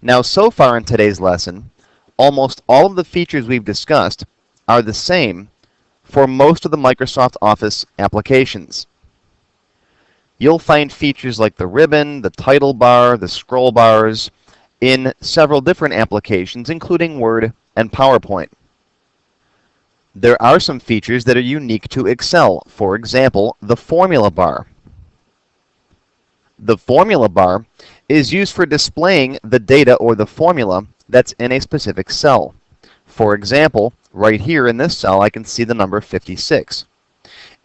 Now, so far in today's lesson, almost all of the features we've discussed are the same for most of the Microsoft Office applications. You'll find features like the ribbon, the title bar, the scroll bars in several different applications, including Word and PowerPoint. There are some features that are unique to Excel. For example, the formula bar. The formula bar is used for displaying the data or the formula that's in a specific cell. For example, right here in this cell, I can see the number 56.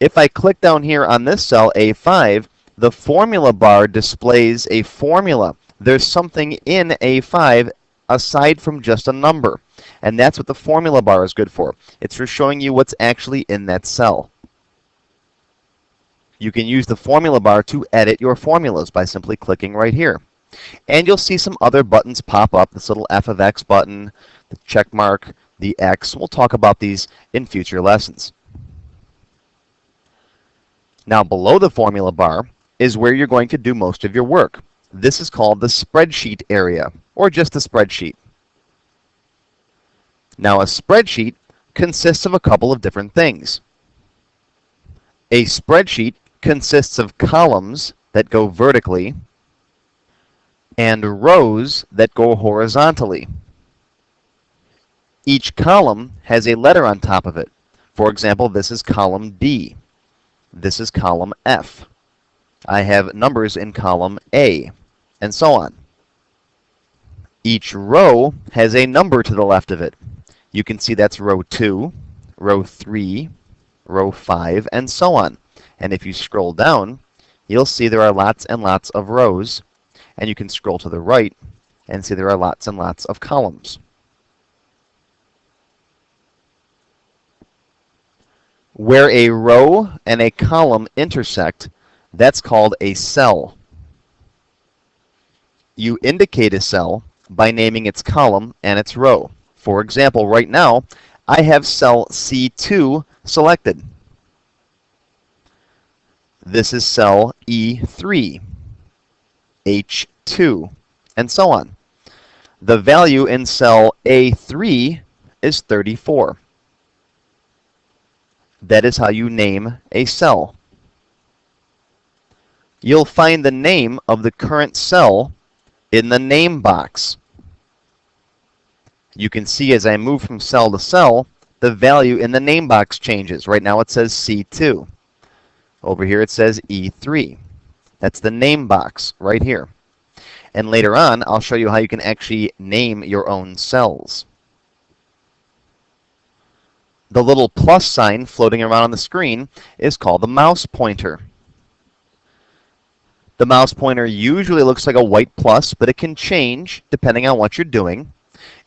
If I click down here on this cell, A5, the formula bar displays a formula. There's something in A5 aside from just a number. And that's what the formula bar is good for. It's for showing you what's actually in that cell. You can use the formula bar to edit your formulas by simply clicking right here. And you'll see some other buttons pop up, this little F of X button, the check mark, the X. We'll talk about these in future lessons. Now below the formula bar is where you're going to do most of your work. This is called the spreadsheet area, or just the spreadsheet. Now a spreadsheet consists of a couple of different things. A spreadsheet consists of columns that go vertically and rows that go horizontally. Each column has a letter on top of it. For example, this is column D. This is column F. I have numbers in column A, and so on. Each row has a number to the left of it. You can see that's row 2, row 3, row 5, and so on. And if you scroll down, you'll see there are lots and lots of rows. And you can scroll to the right and see there are lots and lots of columns. Where a row and a column intersect, that's called a cell. You indicate a cell by naming its column and its row. For example, right now, I have cell C2 selected. This is cell E3, H2, and so on. The value in cell A3 is 34. That is how you name a cell. You'll find the name of the current cell in the name box. You can see as I move from cell to cell, the value in the name box changes. Right now it says C2. Over here it says E3. That's the name box right here. And later on, I'll show you how you can actually name your own cells. The little plus sign floating around on the screen is called the mouse pointer. The mouse pointer usually looks like a white plus, but it can change depending on what you're doing.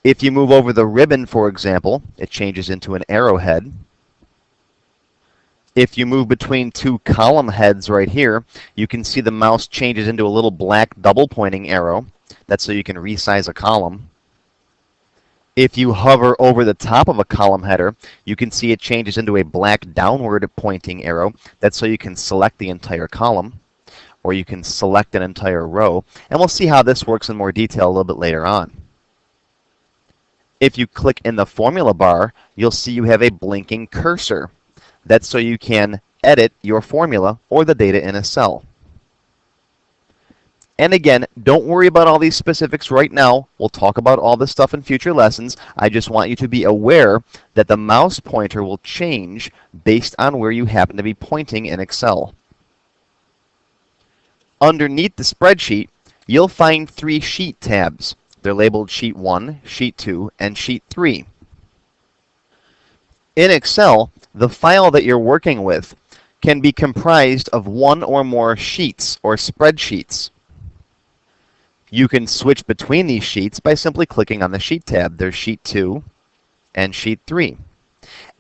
If you move over the ribbon, for example, it changes into an arrowhead. If you move between two column heads right here, you can see the mouse changes into a little black double pointing arrow. That's so you can resize a column. If you hover over the top of a column header, you can see it changes into a black downward pointing arrow. That's so you can select the entire column, or you can select an entire row. And we'll see how this works in more detail a little bit later on. If you click in the formula bar, you'll see you have a blinking cursor. That's so you can edit your formula or the data in a cell. And again, don't worry about all these specifics right now. We'll talk about all this stuff in future lessons. I just want you to be aware that the mouse pointer will change based on where you happen to be pointing in Excel. Underneath the spreadsheet, you'll find 3 sheet tabs. They're labeled Sheet 1, Sheet 2, and Sheet 3. In Excel, the file that you're working with can be comprised of one or more sheets or spreadsheets. You can switch between these sheets by simply clicking on the Sheet tab. There's Sheet 2 and Sheet 3.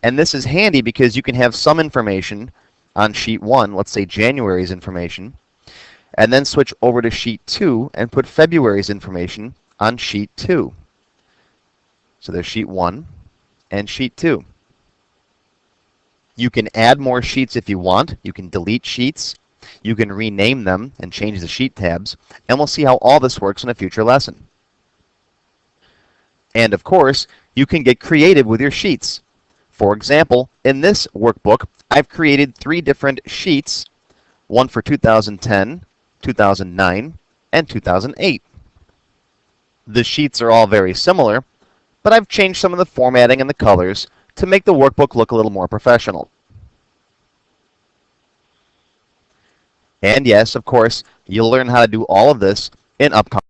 And this is handy because you can have some information on Sheet 1, let's say January's information, and then switch over to Sheet 2 and put February's information on Sheet 2. So there's Sheet 1 and Sheet 2. You can add more sheets if you want. You can delete sheets. You can rename them and change the sheet tabs. And we'll see how all this works in a future lesson. And of course, you can get creative with your sheets. For example, in this workbook, I've created 3 different sheets, one for 2010, 2009, and 2008. The sheets are all very similar, but I've changed some of the formatting and the colors to make the workbook look a little more professional. And yes, of course, you'll learn how to do all of this in upcoming